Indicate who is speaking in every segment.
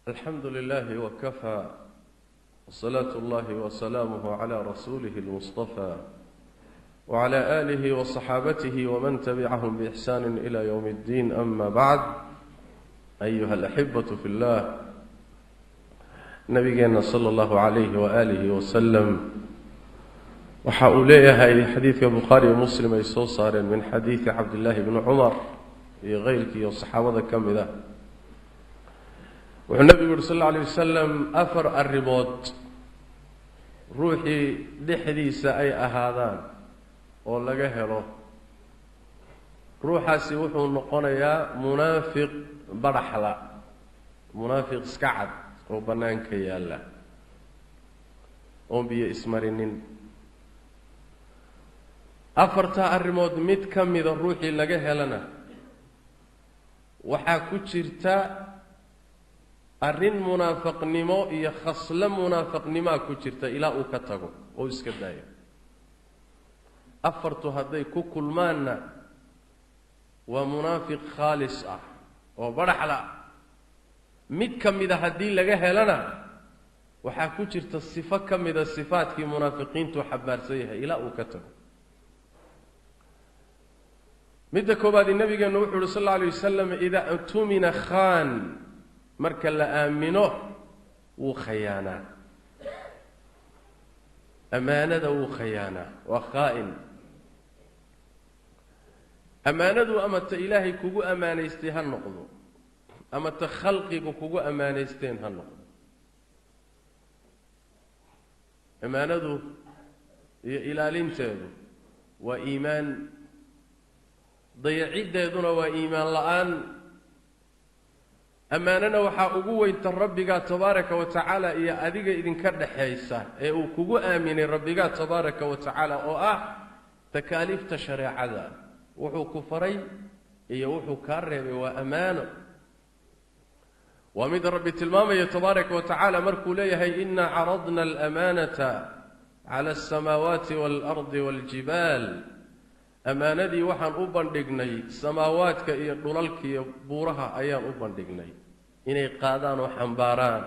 Speaker 1: الحمد لله وكفى وصلاة الله وسلامه على رسوله المصطفى وعلى آله وصحابته ومن تبعهم بإحسان إلى يوم الدين. أما بعد، أيها الأحبة في الله، نبينا صلى الله عليه وآله وسلم وحاوليها حديث البخاري ومسلم يسوصار من حديث عبد الله بن عمر غيرك والصحابة كم ذا. والنبي صلى الله عليه وسلم أفر الرباط روحي لحديث أي أهادان ولا جهله روح سيوح النقنيا منافق برحلة منافق سكعد وبنانك يا الله بي اسمرنين أفرتا الرباط مت كم إذا روحي لجهلنا وحاكو جرتا arrin munaafiqnimo iyo khasla munaafiqnimo ku jirta ilaa uu ka tago oo iska daayo. afartu haday ku kulmaana waa munaafiq khalis ah oo baraxla. mid kamida hadii laga helana waxa ku jirta sifo kamida sifaadkii munaafiqiintu xabaarsan yahay ilaa uu ka tago. mid koobaad nabigeenu wuxuu sallallahu alayhi wasallam ida antumina khan marka la aamino wuu khayaana amaanada wuu khayaana waa khaa'in. amaanadu ama ta ilaahay kugu amaanaystay ha noqdo ama ta khalqigu kugu amaanaysteen ha noqdo. amaanadu iyo ilaalinteedu waa iimaan, dayacideeduna waa iimaan la'aan. amaanana waxa ugu weynta rabbiga tabaaraka wa tacaala iyo adiga idinka dhaxaysa ee uu kugu aaminay rabbiga tabaaraka wa tacaala oo ah takaalifta shariicada. wuxuu ku faray iyo wuxuu ka reebay waa amaano. wa mid rabbi tilmaamaya tabaaraka wa tacaala markuu leeyahay inna aradna al-amanata ala as-samawati wal-ardi wal-jibal. amaanadii waxaan u bandhignay samaawaadka iyo dhulalka iyo buuraha ayaan u bandhignay inay qaadaan oo xambaaraan.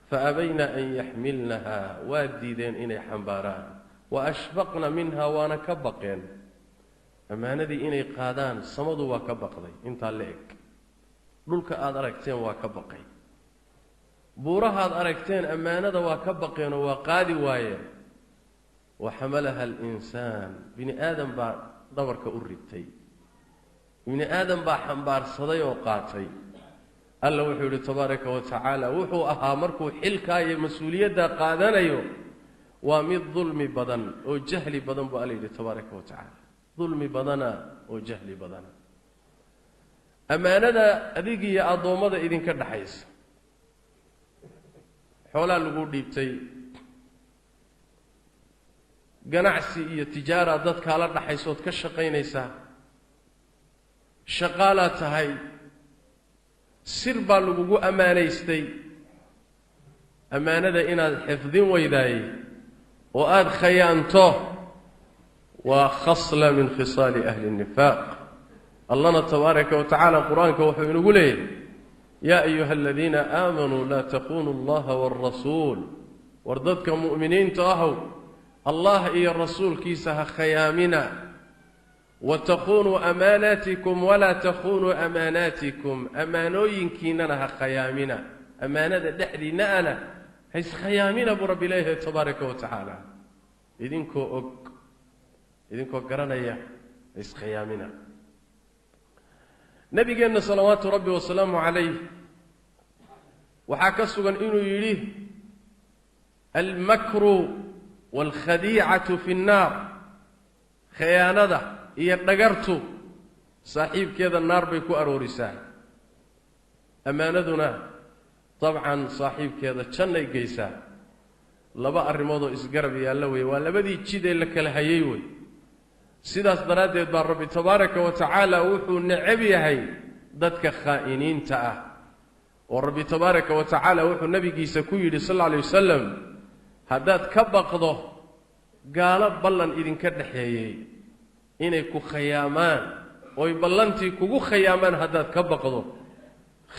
Speaker 1: fa abayna an yaxmilnaha waa diideen inay xambaaraan. wa ashfaqna minha waana ka baqeen. amaanadii inay qaadaan samadu waa ka baqday intaa la eg. dhulka aad aragteen waa ka baqay. buurahaad aragteen amaanada waa ka baqeen oo waa qaadi waayeen. وحملها الإنسان بني آدم با دورك أريتي بني آدم با حنبار صدي وقاتي. الله وحده تبارك وتعالى وحو أهامركو حلكا مسؤولية دا قادنيو ومن ظلم بدن وجهل بدن بأليه تبارك وتعالى. ظلم بدنا وجهل بدنا. أمانة دا أذيقي يا أضوما دا إذن كردحيس حولا لقول ديبتي ganacsi iyo tijaara dadka la dhaxaysood ka shaqaynaysaa. shaqaala tahay sir baa lagugu amaanaystay. amaanada inaad xifdin weydaay oo aad khayaanto waa khasla min khisaali ahli النفاق. allahna tabaaraka wa tacaala quraanka wuxuu inagu leeyahay yaa ayuha alladina aamanuu la taqunu allaha war-rasuul. war dadka mu'miniinta ahow الله إيا الرسول كيسها خيامنا وتخونوا أماناتكم ولا تخونوا أماناتكم. أمانوين كيننا خيامنا أمانة دحدنا أنا هيس خيامنا برب الله تبارك وتعالى. إذنكو قرنا إياه هيس خيامنا. نبي قلنا صلوات ربي وسلامه عليه وحاكسوا إنه يريه المكر والخديعة في النار. خيانة هي دغرتو صاحب كذا النار بيكو أرورسان. أمانتنا طبعا صاحب كذا جنة يقيسان. لبا الرموضو إسقرب يالوي ولا بدي تشيد لك الهيوي. سيداس درادة بار ربي تبارك وتعالى وحو النعبي هاي ضدك خائنين تأه. وربي تبارك وتعالى وحو النبي قيسا كويري صلى الله عليه وسلم haddaad ka baqdo gaalo ballan idinka dhaxeeyay inay ku khayaamaan oo ballantii kugu khayaamaan haddaad ka baqdo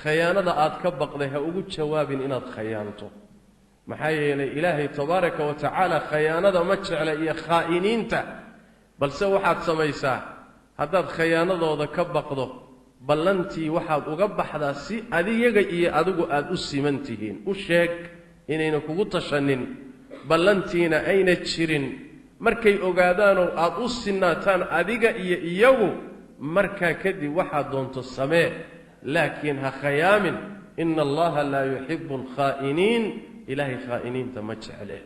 Speaker 1: khiyaanada aad ka baqday ha ugu jawaabin inaad khiyaanto maxaa yeelay ilaahay tabaaraka wa tacaala khiyaanada ma jecla iyo khaa'iniinta balse waxaad samaysaa haddaad khiyaanadooda ka baqdo ballantii waxaad uga baxdaa si adiyaga iyo adigu aad u siman tihiin u sheeg inayna kugu tashanin ballantiina ayna jirin markay ogaadaanoo aad u sinaataan adiga iyo iyagu markaa kadib waxaad doonto samee laakiin ha khayaamin ina allaha laa yuxibu alkhaa'iniin ilaahay khaa'iniinta ma jecle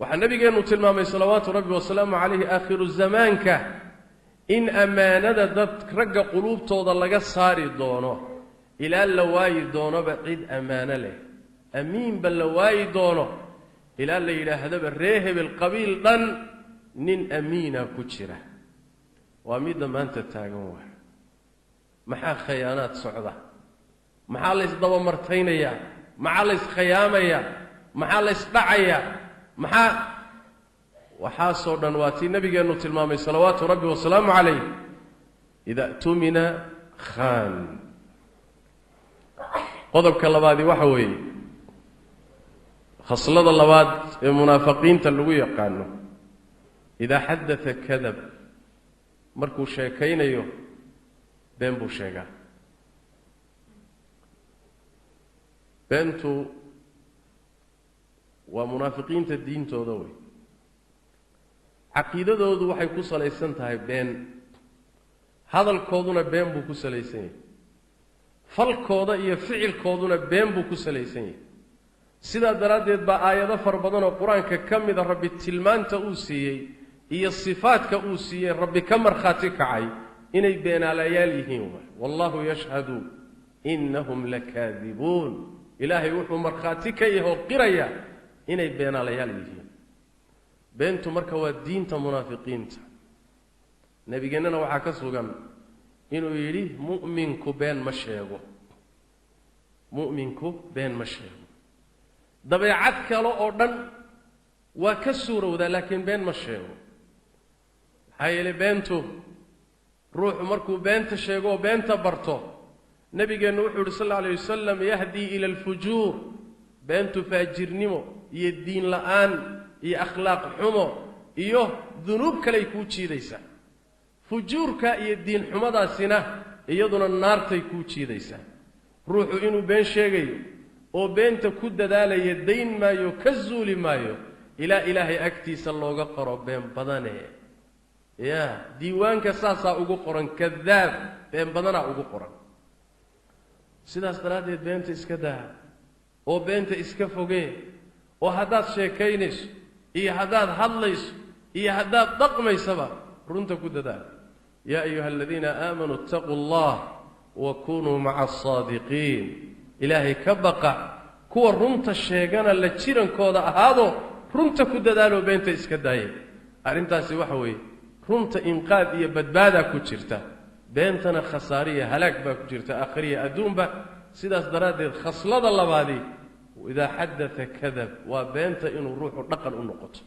Speaker 1: waxaa nabigeennu tilmaamay salawaatu rabbi wasalaamu calayhi aakhiru zamaanka in ammaanada dad ragga quluubtooda laga saari doono ilaa la waayi doonoba cid ammaano leh amiinba la waayi doono ilaa la yidhaahdaba ree hebel qabiil dhan nin amiina ku jira waa midda maanta taagan waay maxaa khiyaanaad socda maxaa laysdabamartaynayaa maxaa layskhyaamayaa maxaa laysdhacayaa maxaa waxaasoo dhan waa tii nabigeennu tilmaamay salawaatu rabbi wasalaamu calayh ida tumina khaan qodobka labaadii waxa weeye khaslada labaad ee munaafiqiinta lagu yaqaano idaa xadatha kadab markuu sheekaynayo been buu sheegaa beentu waa munaafiqiinta diintooda wey caqiidadoodu waxay ku salaysan tahay been hadalkooduna been buu ku salaysan yahay falkooda iyo ficilkooduna been buu ku salaysan yahay sidaa daraaddeed baa aayado fara badan oo qur-aanka ka mida rabbi tilmaanta uu siiyey iyo sifaadka uu siiyey rabbi ka markhaati kacay inay beenaalayaal yihiin wallahu yashhadu innahum lakaadibuun ilaahay wuxuu markhaati ka yahay oo qiraya inay beenaalayaal yihiin beentu marka waa diinta munaafiqiinta nabigeennana waxaa ka sugan inuu yidhi mu'minku been ma sheego mu'minku been ma sheego dabeecad kale oo dhan waa ka suurowdaa laakiin been ma sheego maxaa yeelay beentu ruuxu markuu beenta sheego oo beenta barto nabigeennu wuxuu yidhi sal alla alayh wasalam yahdii ila alfujuur beentu faajirnimo iyo diin la'aan iyo akhlaaq xumo iyo dunuub kaley kuu jiidaysaa fujuurka iyo diin xumadaasina iyaduna naartay kuu jiidaysaa ruuxu inuu been sheegayo oo beenta ku dadaalaya dayn maayo ka zuuli maayo ilaa ilaahay agtiisa looga qoro been badane ya diiwaanka saasaa ugu qoran kadaab been badanaa ugu qoran sidaas daraaddeed beenta iska daa oo beenta iska fogee oo haddaad sheekaynayso iyo haddaad hadlayso iyo haddaad dhaqmaysaba runta ku dadaal yaa ayuha aladiina aamanuu ittaquu allah wa kunuu maca asaadiqiin ilaahay ka baqa kuwa runta sheegana la jirankooda ahaado runta ku dadaaloo beenta iska daaya arrintaasi waxa weeye runta inqaad iyo badbaadaa ku jirta beentana khasaariya halaag baa ku jirta aakhiriya adduunba sidaas daraaddeed khaslada labaadii idaa xadatha kadab waa beenta inuu ruuxu dhaqan u noqoto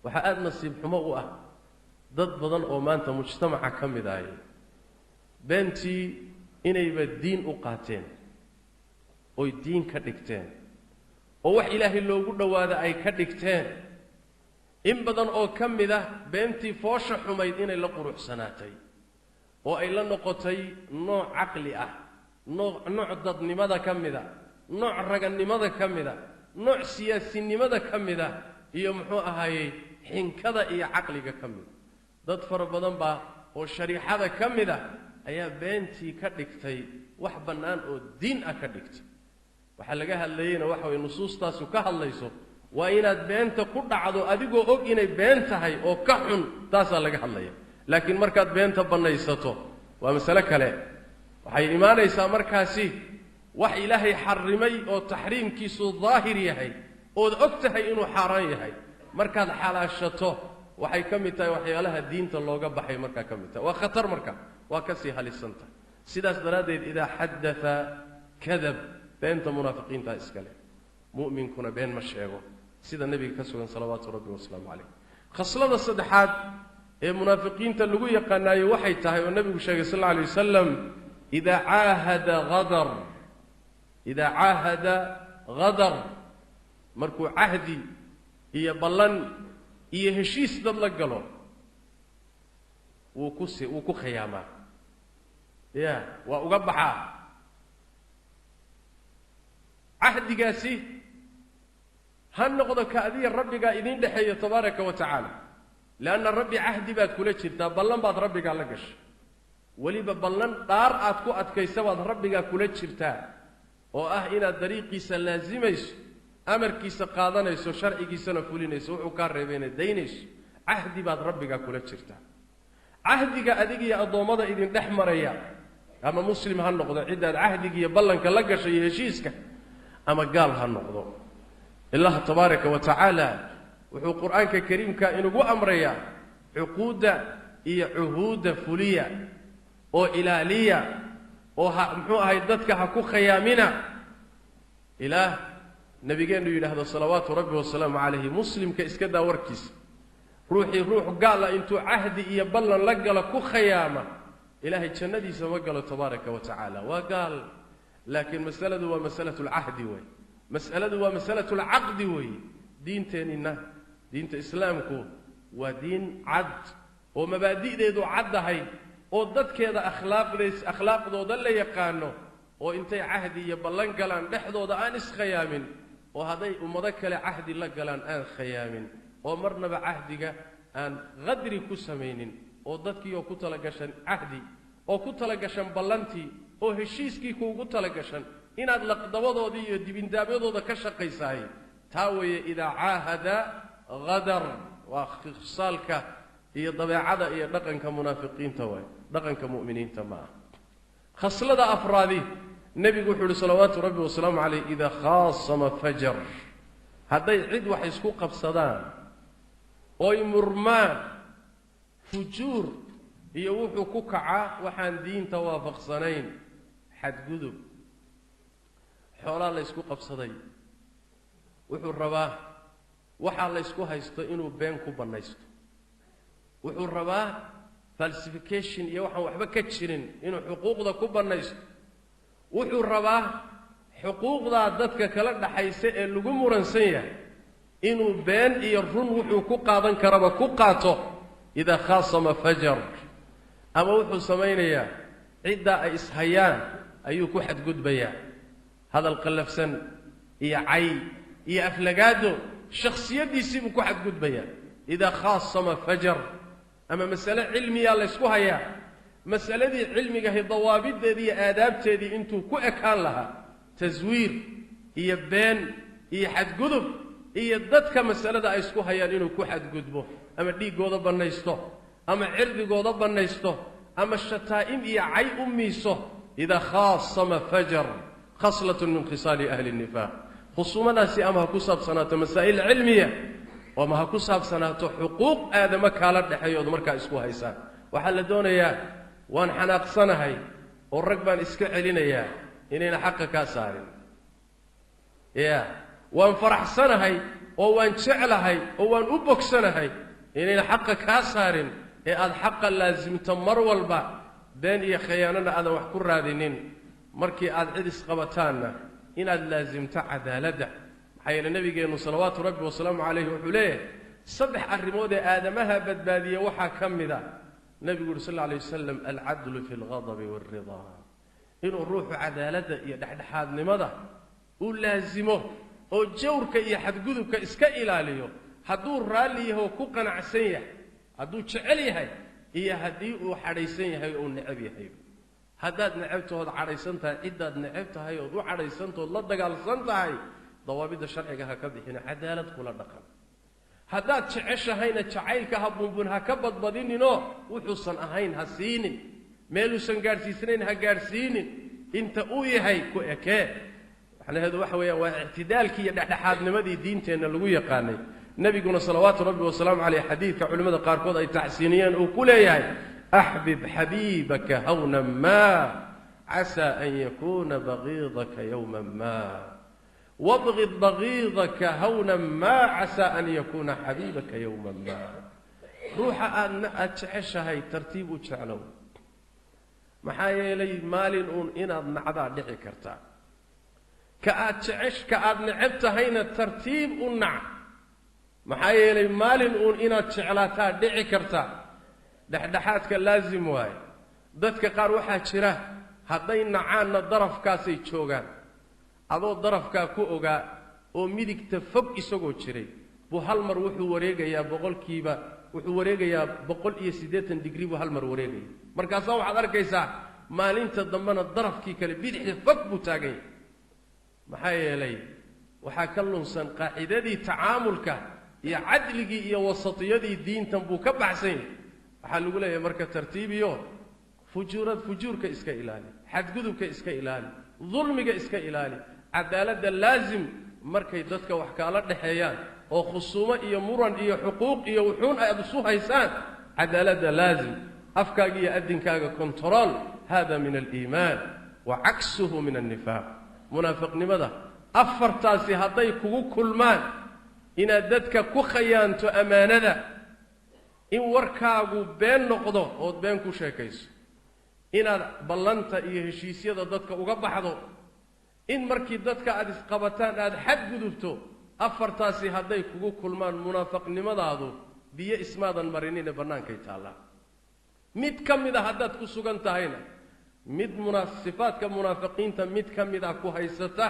Speaker 1: waxaa aada nasiib xumo u ah dad badan oo maanta mujtamaca ka mid ahay beentii inayba diin u qaateen oy diin ka dhigteen oo wax ilaahay loogu dhowaada ay ka dhigteen in badan oo ka mid ah beentii foosha xumayd inay la quruxsanaatay oo ay la noqotay nooc caqli ah nooc dadnimada ka mid a nooc ragannimada ka mid a nooc siyaasinimada ka mid a iyo muxuu ahaayey xinkada iyo caqliga ka mid dad fara badan baa oo shariixada ka mid ah ayaa beentii ka dhigtay wax bannaan oo diin ah ka dhigtay waxaa laga hadlayeyna waxa way nusuustaasu ka hadlayso waa inaad beenta ku dhacdo adigoo og inay been tahay oo ka xun taasaa laga hadlaya laakiin markaad beenta bannaysato waa masale kale waxay imaanaysaa markaasi wax ilaahay xarrimay oo taxriimkiisu daahir yahay ood og tahay inuu xaaraan yahay markaad xalaashato waxay ka mid tahay waxyaalaha diinta looga baxay markaa ka mid tahay waa khatar marka waa ka sii halisanta sidaas daraaddeed idaa xadatha kadab beenta munaafiqiintaa iskale mu'minkuna been ma sheego sida nebiga ka sugan salawaatu rabbi wasalaamu calayh khaslada saddexaad ee munaafiqiinta lagu yaqaanaayo waxay tahay oo nebigu sheegay sal alla alay wasalam إذا عاهد غدر إذا عاهد غدر مركو عهدي هي بلن هي هشيس دلقلو وكو خياما يا وأقبحا عهدي قاسي هالنقضة كأذية ربك إذين دحية تبارك وتعالى لأن الرب عهدي بات كل شيء بلن بعد ربك على قش ولي بلن دار أتكو أتكيس بعد ربك كل شيء إلى طريقي سلازميش أمركي سقادنيس وشرعي سنفولينيس وحكار بين دينيش عهدي بعد ربك كل شيء عهدك أديك أضومضة إذن دحمريا أما مسلم هالنقضة عدة عهدك يبلن كلقش يهشيسك أما قال هالنقضة الله تبارك وتعالى وحو القرآن الكريم كإنه أمريا عقود عهود فلية أو إلالية أو هيدتك هكو خيامنا إله نبينا يقول هذا صلوات ربي والسلام عليه مسلم كإسكدا وركس روحي روح قال انتو عهدي يبلن لقلكو خيامة إلهي تشندي سوقل تبارك وتعالى وقال لكن مسألة ومسألة العهد وي مسألة ومسألة العقد وي دين تانينا دين إسلامكو ودين عد ومبادئ ديدو عد هاي ودد كذا أخلاق دو دل يقانو وانتي عهدي يبلن قلان دحدو دا آنس خيامين وهذا ومذكر عهدي لقلان آن خيامين ومرنا بعهدك أن غدري كسمين وددك يو كتلقشن عهدي أو كتلقشن بلنتي أو هشيسكي كو كتلقشن إن أدلق دوضو دي دبين دابيضو دا كشقيساي تاوي إذا عاهد غدر وخصالك هي طبيعة هي دقنك منافقين تواي دقنك مؤمنين تما خصلة أفرادي النبي يقول صلوات ربي وسلام عليه إذا خاصم فجر هذا يعيد وحيسكو قبصدان أي مرمان فجور يوحو كوكعة وحان دين توافق صنين حد قدب حولا الله يسكو قبصدين وحو الرباه وحا الله يسكو هايستو إنو بينكو بنايستو وحو الرباه فالسيفيكيشن يوحا وحبا كتشرين إنو حقوق دا كو بنايستو وحو الرباه حقوق دا دادك كالك حيسي اللغو مرنسية إنو بين يرون وحو كو قادن كربا كو قاتو إذا خاصم فجر أما وحو سمينيا عدة إسهيان أيو كو حد قد بيا هذا القلفسن إيا عي إيا أفلقادو شخصية دي سيبو كو حد قد بيا إذا خاصم فجر أما مسألة علمية الله يسكوها يا مسألة دي علمية هي ضوابط دي آدابت دي انتو كو أكان لها تزوير هي بين هي حد قدب هي ضدك مسألة دا يسكوها يا لينو كو حد قدبو أما دي قوضا بنايستو أما عرض قوضا بنايستو أما الشتائم هي عي أميسو إذا خاصم فجر خصلة من خصال أهل النفاق خصومنا سيامها كسب سنة مسائل علمية وما كسب سنة حقوق آدم كالر دحيود مركا اسكوها يسان وحل دونيا وان حناق سنهي والرقبان اسكعلين يا إننا حقك سارين يا وان فرح سنهي وان شعلهي وان أبك سنهي إننا حقك سارين هذا حق لازم تمر والبا بين إيا خياننا هذا وحكور رادينين مركي هذا عدس قبطانا إن لازم تعدالده حيال النبي صلوات ربي وسلام عليه وحليه صبح الرمود آدمها بدبادية وحا كمذا النبي يقول صلى الله عليه وسلم العدل في الغضب والرضا إنه الروح عدالته يدحدحاد لماذا ولازمه وجورك يحد قذبك إسكا إلاليه هدور راليه وكوكا عسيه هدو تشعليه هي هدي وحريسيه ونعبيه هداد نعبته هذا عريسنتها إداد نعبتها يوضو عريسنته الله دقال سنتها ضوابط الشرع كبدحين عدالة كل الرقم هداد تعيشها هين تعيلك هبون هكبد بدينينو وحصن أهين هسينين ميلو سنقارسي سنين هقارسينين انت اوي هاي كو اكاه احنا هذا وحوية واعتدالك يدحدحاد نمدي دينتين اللي يقاني النبي قلنا صلوات ربي والسلام عليه حديث كعلماء قاركوض اي تحسينيا وكلياي احبب حبيبك هونا ما عسى ان يكون بغيضك يوما ما وابغض بغيضك هونا ما عسى ان يكون حبيبك يوما ما روح ان اتعشى هاي ترتيب وتشعلو maxaa yeelay maalin uun inaad nacdaa dhici kartaa ka aad jecesh ka aad necab tahayna tartiib u nac maxaa yeelay maalin uun inaad jeclaataa dhici kartaa dhexdhexaadka laazim waaye dadka qaar waxaa jira hadday nacaanna darafkaasay joogaan adoo darafkaa ku ogaa oo midigta fog isagoo jiray buu hal mar wuxuu wareegayaa boqolkiiba wuxuu wareegayaa 180 digrii buu hal mar wareegaya markaasaa waxaad arkaysaa maalinta dambena darafkii kale bidixda fog buu taagan yahay maxaa yeelay waxaa ka lunsan qaacidadii tacaamulka iyo cadligii iyo wasatiyadii diintan buu ka baxsan yahay waxaa lagu leeyahay marka tartiibiyo fujuurka iska ilaali xadgudubka iska ilaali dulmiga iska ilaali cadaaladda laazim markay dadka wax kala dhaxeeyaan oo khusuumo iyo muran iyo xuquuq iyo wuxuun ay isu haysaan cadaaladda laazim afkaaga iyo adinkaaga control hada min al-iimaan wa aksuhu min an-nifaaq munaafiqnimada afartaasi hadday kugu kulmaan inaad dadka ku khayaanto amaanada in warkaagu been noqdo oo been ku sheekayso inaad ballanta iyo heshiisyada dadka uga baxdo in markii dadka aad isqabataan aad xad gudubto afartaasi hadday kugu kulmaan munaafiqnimadaadu biyo ismaadan marinina bannaankay taallaa mid ka mid ah haddaad ku sugan tahayna mid sifaadka munaafiqiinta mid ka mid ah ku haysata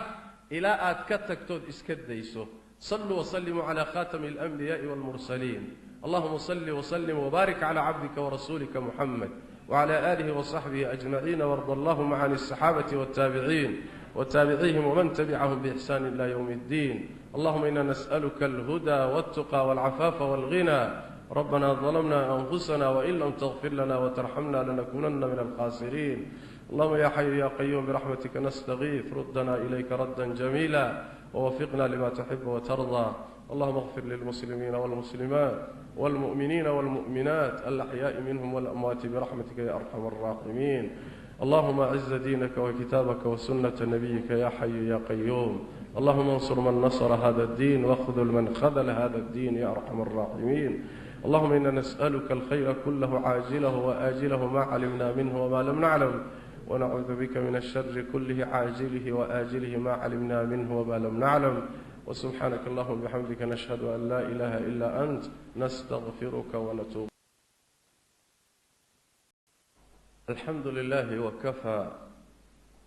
Speaker 1: ilaa aad ka tagtood iska dayso صلوا وسلموا على خاتم الأنبياء والمرسلين اللهم صل وسلم وبارك على عبدك ورسولك محمد وعلى آله وصحبه أجمعين وارض اللهم عن الصحابة والتابعين وتابعيهم ومن تبعهم بإحسان إلى يوم الدين اللهم إنا نسألك الهدى والتقى والعفاف والغنى ربنا ظلمنا أنفسنا وإن لم تغفر لنا وترحمنا لنكونن من الخاسرين اللهم يا حي يا قيوم برحمتك نستغيث ردنا إليك ردا جميلا ووفقنا لما تحب وترضى اللهم اغفر للمسلمين والمسلمات والمؤمنين والمؤمنات الأحياء منهم والأموات برحمتك يا أرحم الراحمين اللهم أعز دينك وكتابك وسنة نبيك يا حي يا قيوم اللهم انصر من نصر هذا الدين واخذل من خذل هذا الدين يا أرحم الراحمين اللهم إنا نسألك الخير كله عاجله وآجله ما علمنا منه وما لم نعلم ونعوذ بك من الشر كله عاجله وآجله ما علمنا منه وما لم نعلم وسبحانك اللهم وبحمدك نشهد أن لا إله إلا أنت نستغفرك ونتوب الحمد لله وكفى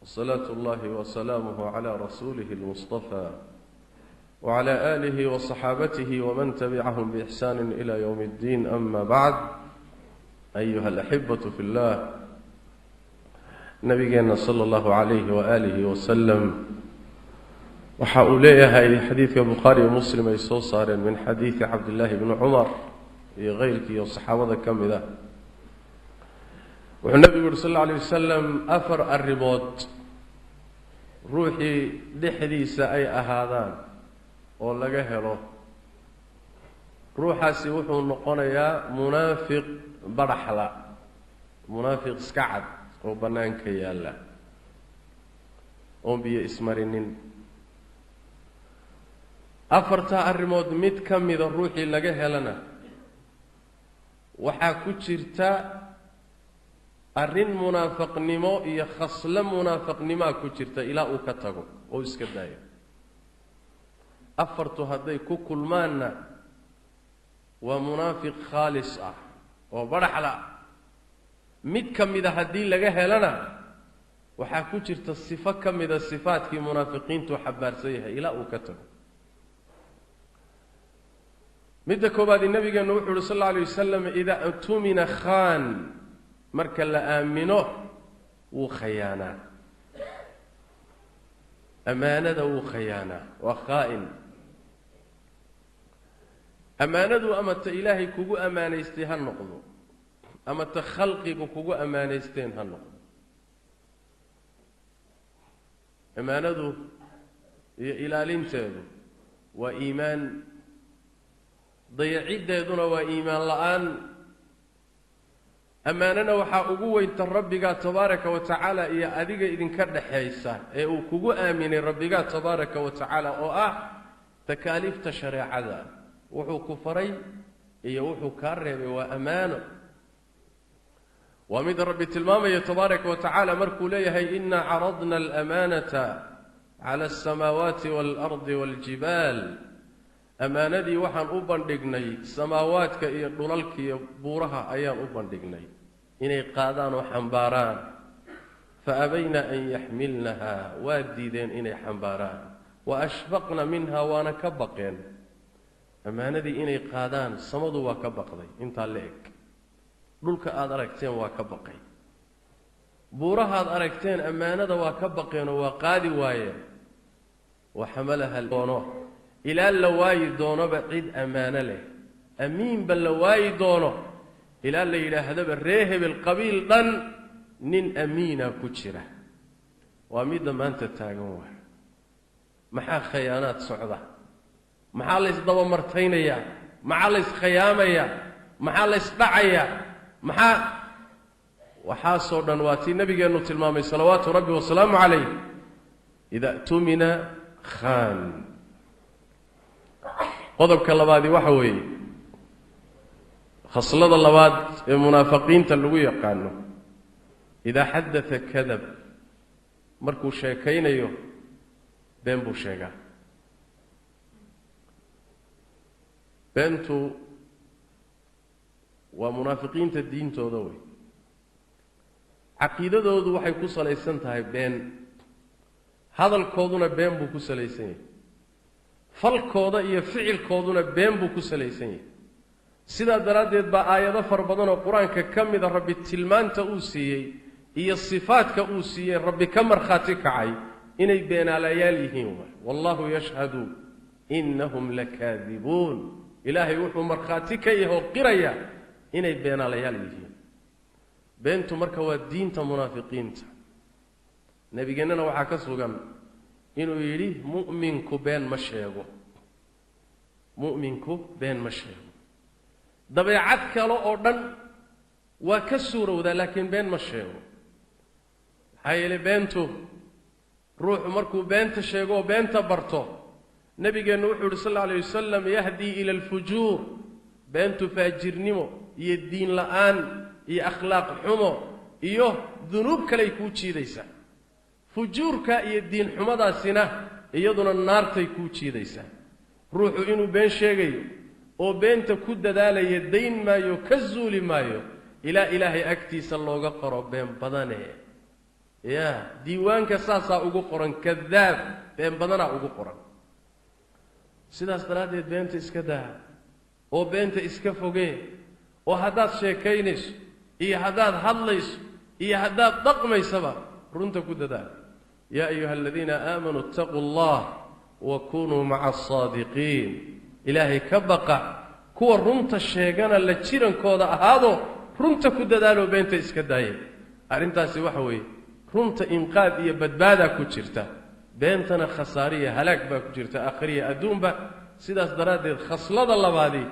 Speaker 1: وصلاة الله وسلامه على رسوله المصطفى وعلى آله وصحابته ومن تبعهم بإحسان إلى يوم الدين أما بعد أيها الأحبة في الله نبينا صلى الله عليه وآله وسلم وحاوليها حديث البخاري ومسلم يسوصار من حديث عبد الله بن عمر غيرك والصحابة كم ذا والنبي صلى الله عليه وسلم أفر الرباط روحي لحديث أي أهادان ولا جهله روحا سيوحو النقنيا منافق برحلة منافق سكعد وبنانك يا الله أم بي اسمرنين أفرتا الرمود ميت كم إذا روحي لجه لنا وحاكو جرتا أرين منافق نمو يخصل منافق نما كجرتا إلى أكتاغو أو إسكدايا أفرتو هذي كل مانا ومنافق خالص وبرحلا mid kamida hadii laga helana waxa ku jirta sifo kamida sifaadkii munaafiqiintu xabaarsan yahay ila uu ka tago midda koobaad nabigeenu wuxuu sallallahu alayhi wasallam ida atumina khan marka la aamino uu khiyaana amaanada uu khiyaana wa khaa'in amaanadu ama ta ilaahay kugu amaanaystay ha noqdo ama ta khalqigu kugu amaanaysteen ha noqdo amaanadu iyo ilaalinteedu waa iimaan dayacideeduna waa iimaan la'aan amaanana waxaa ugu weynta rabbiga tabaaraka wa tacaala iyo adiga idinka dhaxaysa ee uu kugu aaminay rabbiga tabaaraka wa tacaala oo ah takaaliifta shariicada wuxuu ku faray iyo wuxuu ka reebay waa amaano ومد ربي تلمامي تبارك وتعالى مركو ليهي إنا عرضنا الأمانة على السماوات والأرض والجبال أماندي وحن أبندقني سماواتك دولالك بورها أيام أبندقني إني قادان وحنباران فأبين أن يحملنها واديدين إني حنباران وأشفقنا منها وانا كبقين أماندي إني قادان صمدوا وكبقضي انت عليك dhulka aad aragteen waa ka baqay buuraha aad aragteen amaanada waa ka baqeen oo waa qaadi waayeen waxamalaha doono ila la waayi doono bacid amaana leh amiin bal la waayi doono ila la yiraahdo reeheb qabiil dhan nin amiina ku jira waa mid maanta taagan waa maxaa khiyaanad socda maxaa la isdaba martaynaya maxaa la iskhiyaamaya maxaa la isdhacaya maxaa waxaa soo dhan waati nabigeenu tilmaamay salawaatu rabbi wa salaamu alayhi ida tumina khan qodobka labaadi waxa weeye khaslada labaad ee munaafiqiinta lagu yaqaano ida hadatha kadab markuu sheekaynayo been buu sheegaa beentu ومنافقين الدين تودوي عقيدة دودو waxay ku salaysan tahay been hadalkooduna been buu ku salaysan yahay falkooda iyo ficilkooduna been buu ku salaysan yahay sida daraadeed ba aayado far badan oo quraanka kamid ah rabbi tilmaanta uu siiyay iyo sifaadka uu siiyay rabbi ka marxaati kacay inay beenaalayaal yihiin wallahu yashhadu innahum lakaadibun ilaahi wuxuu marxaati ka yahay qiraya inay beenaalayaal yihiin beentu marka waa diinta munaafiqiinta nabigeenna waxa ka sugan inuu yiri mu'minku been ma sheego mu'minku been ma sheego dabeecad kale oo dhan waa ka suurowda laakiin been ma sheego hayle beentu ruuxu markuu beenta sheego beenta barto nabigeenna wuxuu yiri sallallahu alayhi wasallam yahdi ila al-fujur beentu faajirnimo iyo diin la'aan iyo akhlaaq xumo iyo dunuub kale ku jiidaysa fujuurka iyo diin xumadaasina iyaduna naartay ku jiidaysa ruuxu inuu been sheegayo oo beenta ku dadaalaya deyn maayo ka zuuli maayo ila ilaahay agtiisa looga qoro been badane ya diiwaanka saasa ugu qoran kadaab been badana ugu qoran sidaas daraadeed beenta iska daa oo beenta iska fogee oo hadaad sheekaynayso iyo hadaad hadlayso iyo hadaad dhaqmaysaba runta ku dadaal ya ayuha alladina aamanu taqullah wa kunu ma'a as-sadiqin ilaahi kabaqa kuwa runta sheegana la jirankooda ahaado runta ku dadaalo beenta iska daayay arintaasi waxa weeye runta inqaad iyo badbaada ku jirta beentana khasaariya halaag baa ku jirta aakhiriya adduunba sidaas daraadeed khaslada labaadi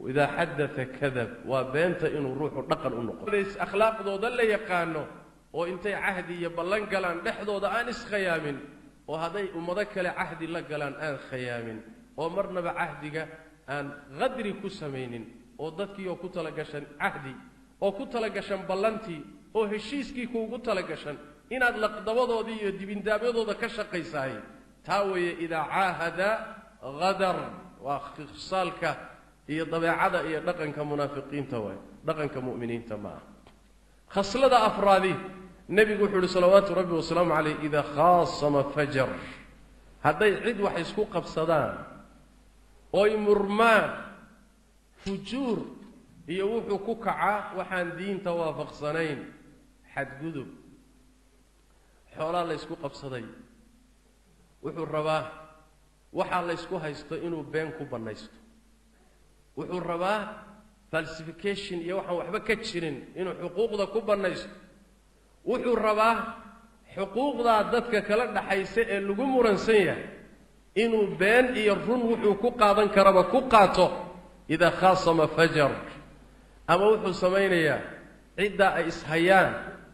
Speaker 1: وإذا حدث كذب وبينت إنه روح دقن النقط ليس أخلاق ذو ذل يقانو وإنت عهدي يبلن قلان دحضو ذا آنس خيامين وهذا ومذكر عهدي لقلان آن خيامين ومرنا بعهدك آن غدري كسمين وضدك يوكوت لقشن عهدي وكوت لقشن بلنتي وهشيسكي كوكوت لقشن إن أدلق دوضو ذي يدبين دابيضو ذا كشقي ساي تاوي إذا عاهد غدر وخصالك هي طبيعه هي دقنك منافقين توي دقنك مؤمنين تمام خصلده افرادي النبي يقول صلوات ربي وسلامه عليه اذا خاصم فجر هذا عيد waxay isku qabsadaan oo murmaan fujur iyo wuxuu ku kaca waxaan diinta waafaqsanayn xad gudub xoolaha la isku qabsaday wuxuu rabaa waxa la isku haysto inuu been ku banaysto wuxuu rabaa falsification iyo waxaan waxba ka jirin inuu xuquuqda ku banaysto wuxuu rabaa xuquuqda dadka kala dhaxaysa ee lagu muransan yahay inuu been iyo run wuxuu ku qaadan karaba ku qaato ida khasama fajar ama wuxuu sameeynaya cidda ay ishayaan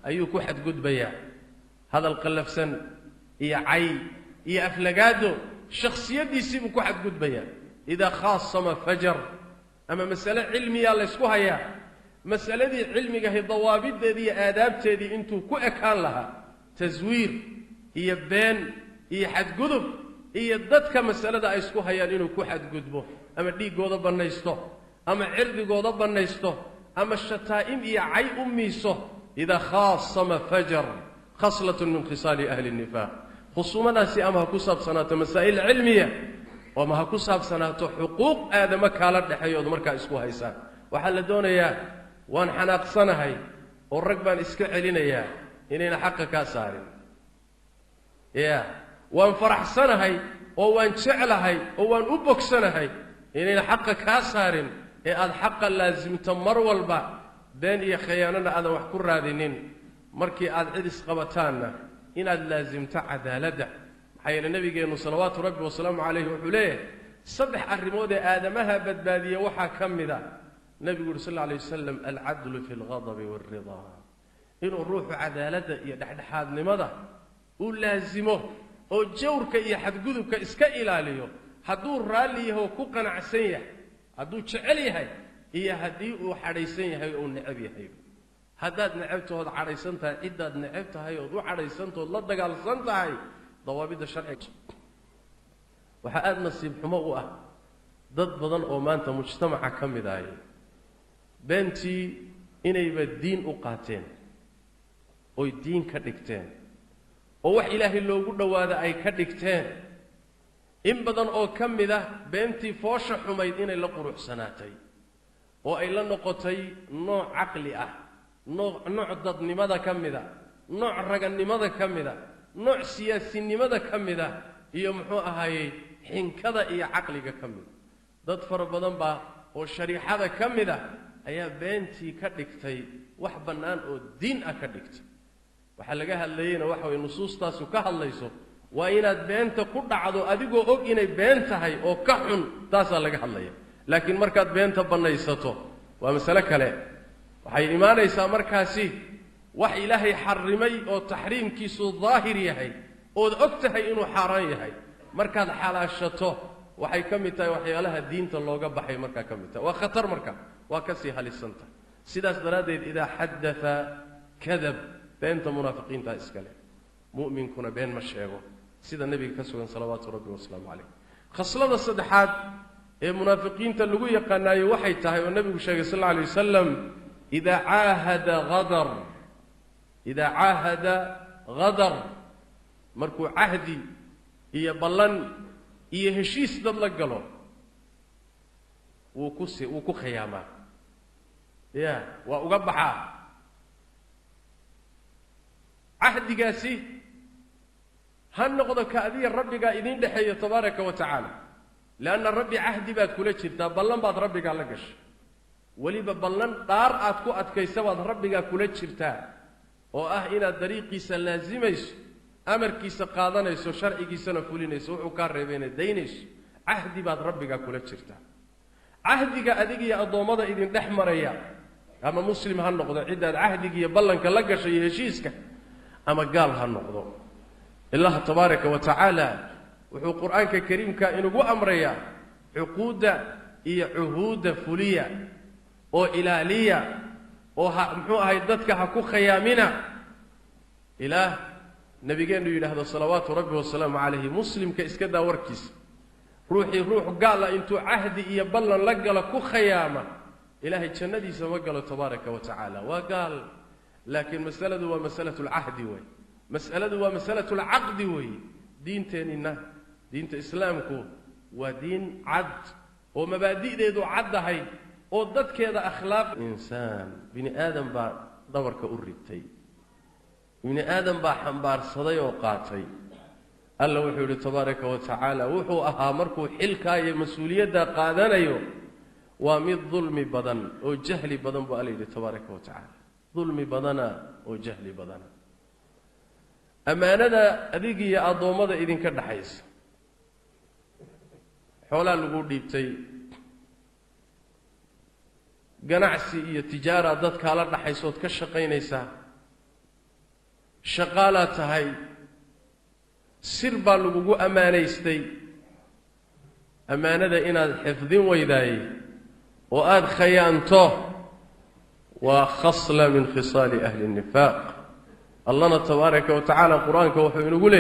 Speaker 1: ayuu ku xadgudbaya hadal qalafsan iyo cay iyo aflagaado shakhsiyadiisii buu ku xadgudbaya ida khasama fajar أما مسألة علمية الله يسكوها يا mas'aladii cilmiga hi dawaabideedii aadaabteedii intuu ku ekaan lahaa taswiir iyo been iyo xadgudub iyo dadka mas'alada ay isku hayaan inuu ku xadgudbo ama dhiigooda banaysto ama cirdigooda banaysto ama shataa'im iyo cay u miiso ida khaasama fajar khaslatun min khisaali ahli nnifaaq khusumadaasi ama ha ku saabsanaato masaa'il cilmiya ama ha ku saabsanaato xuquuq aadama kaala dhexeeyood markaa isku haysaan waxaa la doonayaa waan xanaaqsanahay oo rag baan iska celinayaa inayna xaqa kaa saarin waan faraxsanahay oo waan jeclahay oo waan u bogsanahay inayna xaqa kaa saarin ee aad xaqa laasimto mar walba been iyo khiyaanana aadan wax ku raadinin markii aad cid isqabataanna inaad laasimto cadaaladda maxaa yeele nabigeennu salawaatu rabbi wasalaamu calayhi wuxuu leeyahay 3 arrimood ee aadamaha badbaadiya waxaa ka mid a nebigu yuri sal alla alay wasalam alcadlu fi alghadabi waalridaa inuu ruuxu cadaaladda iyo dhexdhexaadnimada u laasimo oo jawrka iyo xadgudubka iska ilaaliyo hadduu raalli yahay oo ku qanacsan yahay hadduu jecel yahay iyo haddii uu xadhaysan yahay oo necab yahay haddaad necabtahood cadhaysan tahay ciddaad necab tahay ood u cadhaysantahood la dagaalsan tahay dawaabidda sharciga waxaa aada nasiib xumo u ah dad badan oo maanta mujtamaca ka mid ahay beentii inayba diin u qaateen oy diin ka dhigteen oo wax ilaahay loogu dhowaada ay ka dhigteen in badan oo ka mid ah beentii foosha xumayd inay la quruxsanaatay oo ay la noqotay nooc caqli ah nooc dadnimada ka mid a nooc ragannimada ka mid a nooc siyaasinimada ka mid a iyo muxuu ahaayey xinkada iyo caqliga ka mid dad fara badan baa oo shariixada ka mid ah ayaa beentii ka dhigtay wax bannaan oo diin ah ka dhigtay waxaa laga hadlayeyna waxa way nusuustaasu ka hadlayso waa inaad beenta ku dhacdo adigoo og inay been tahay oo ka xun taasaa laga hadlaya laakiin markaad beenta bannaysato waa masale kale waxay imaanaysaa markaasi wax ilaahay xarrimay oo taxriimkiisu daahir yahay ood og tahay inuu xaaraan yahay markaad xalaashato waxay ka mid tahay waxyaalaha diinta looga baxay markaa ka mid tahay waa khatar marka waa ka sii halisanta sidaas daraaddeed idaa xadaa kadab beenta munaafiqiintaa iskale mu'minkuna been ma sheego sida nebiga ka sugan salawaatu rabbi wasalaamu calayh khaslada saddexaad ee munaafiqiinta lagu yaqaanaayo waxay tahay oo nebigu sheegay sal alla alay wasalam idaa caahada hadar markuu cahdi iyo ballan iyo heshiis dad la galo wuu ku khiyaamaa waa uga baxaa cahdigaasi ha noqdo ka adiga rabbigaa idiin dhexeeya tabaaraka wa tacaala leanna rabbi cahdi baad kula jirtaa ballan baad rabbigaa la gashay weliba ballan dhaar aad ku adkaysa baad rabbigaa kula jirtaa oo ah inaad dariiqiisa laasimayso amarkiisa qaadanayso sharcigiisana fulinayso wuxuu kaa reebayna daynayso cahdi baad rabbigaa kula jirtaa cahdiga adigiyo addoommada idin dhex maraya ama muslim ha noqdo ciddaad cahdiga iyo ballanka la gashay iyo heshiiska ama gaal ha noqdo ilaah tabaaraka wa tacaala wuxuu qur-aanka kariimka inugu amrayaa cuquudda iyo cuhuudda fuliya oo ilaaliya oo muxuu ahay dadka ha ku khayaamina ilaah nabigeennu yidhaahdo salawaatu rabbi wasalaamu calayhi muslimka iska daa warkiisa ruuxii ruux gaala intuu cahdi iyo ballan la galo ku khayaama ilaahay jannadiisa ma galo tabaaraka wa tacaala waa gaal laakiin masaladu waa masalatu lcahdi wey mas'aladu waa masalatu lcaqdi wey diinteennina diinta islaamku waa diin cad oo mabaadi'deedu caddahay oo dadkeeda akhlaaq insaan bini aadam baa dhabarka u ritay bini aadam baa xambaarsaday oo qaatay alla wuxuu yidhi tabaaraka wa tacaala wuxuu ahaa markuu xilkaa iyo mas-uuliyadda qaadanayo waa mid dulmi badan oo jahli badan buu alla yidhi tabaaraka wa tacaala dulmi badana oo jahli badana ammaanada adig iyo addoommada idinka dhaxaysa xoolaa lagu dhiibtay ganacsi iyo tijaara dadkaa la dhaxaysood ka shaqaynaysaa shaqaalaad tahay sir baa lagugu ammaanaystay ammaanada inaad xifdin weydaayey oo aada khayaanto وخصلة من خصال أهل النفاق. الله تبارك وتعالى قرآنك وحين يقول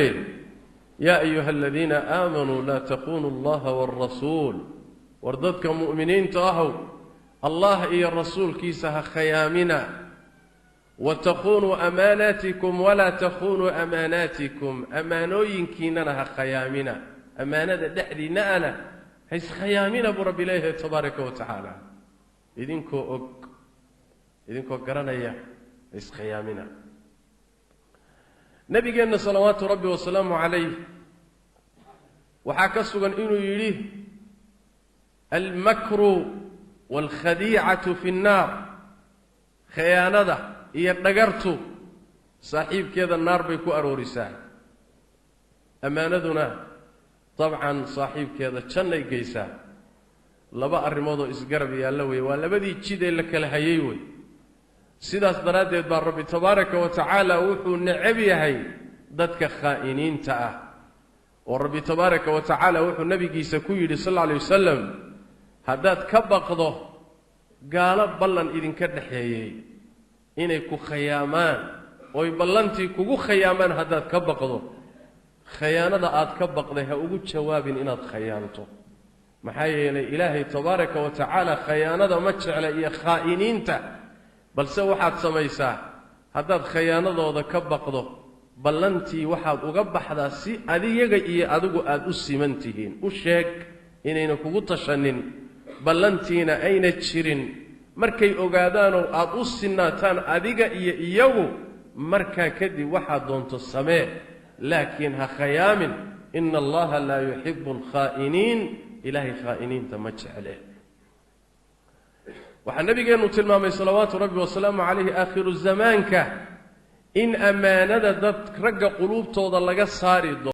Speaker 1: يا أيها الذين آمنوا لا تخونوا الله والرسول ورددك مؤمنين تاهوا الله إيا الرسول كيسها خيامنا وتخونوا أماناتكم ولا تخونوا أماناتكم أمانوين كيننا خيامنا أمانة دحرنا أنا هيس خيامنا برب الله تبارك وتعالى إذنكو قرانيا هيس خيامنا نبينا صلوات ربي وسلامه عليه وحاكسوا إنه يريه المكر والخديعة في النار خيانة هي نقرت صاحب كذا النار بيكو أرورسان أمانتنا طبعا صاحب كذا تشني قيسان لبا الرموضو إسقرب يالوي ولبدي تشيدي لك الهيوي sidaas daraadeed baa rabbi tabaaraka wa tacaala wuxuu necab yahay dadka khaa'iniinta ah oo rabbi tabaaraka wa tacaala wuxuu nabigiisa ku yidhi sallallahu alayhi wasallam haddaad ka baqdo gaalo ballan idinka dhaxeeyey inay ku khayaamaan ooy ballantii kugu khayaamaan haddaad ka baqdo khayaanada aad ka baqday ha ugu jawaabin inaad khayaanto maxaa yeelay ilaahay tabaaraka wa tacaala khayaanada ma jecla iyo khaa'iniinta balse waxaad samaysaa haddaad khayaanadooda ka baqdo ballantii waxaad uga baxdaa si adiyaga iyo adigu aad u siman tihiin u sheeg inayna kugu tashanin ballantiina ayna jirin markay ogaadaanoo aad u sinaataan adiga iyo iyagu markaa kadib waxaad doonto samee laakiin ha khayaamin ina allaha laa yuxibu alkhaa'iniin ilaahay khaa'iniinta ma jecle waxaa nabigeenu tilmaamay salawaatu rabbi wasalaamu calayhi aakhiru zamaanka in ammaanada dad ragga quluubtooda laga saari doono